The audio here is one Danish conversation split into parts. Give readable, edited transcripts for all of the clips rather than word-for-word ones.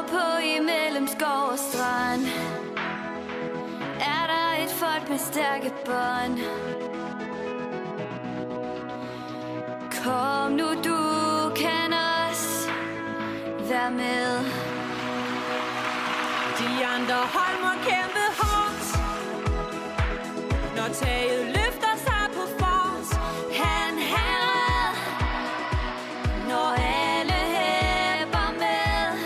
Nordpå imellem skov og strand er der et folk med stærke bånd. Kom nu, du kan også være med. De andre hold må kæmpe hårdt, når taget løfter sig på fors. Han red, når alle hæpper med,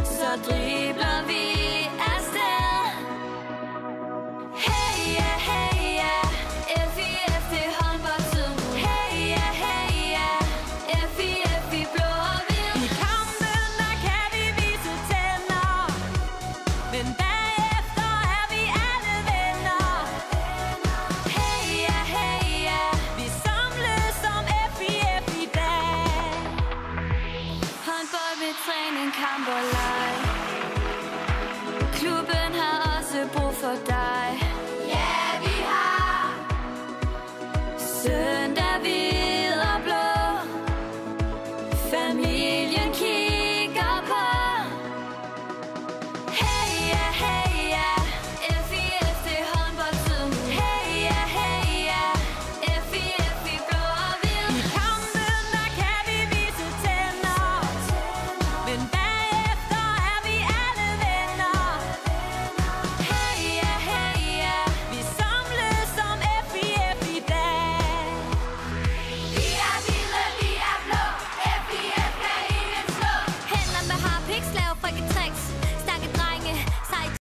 så dribler vi afsted. Hey ja, FIF det er håndboldtid nu. Hey ja, FIF i blå og hvid. I kampen der kan vi vise tænder, men bagefter er vi alle venner. Hey ja, Vi samles som FIF i dag. håndbold med træning, kamp og leg. Klubben har også brug for dig. Ja, vi har søndag hvid og blå. Familien kigger på. Hey ja,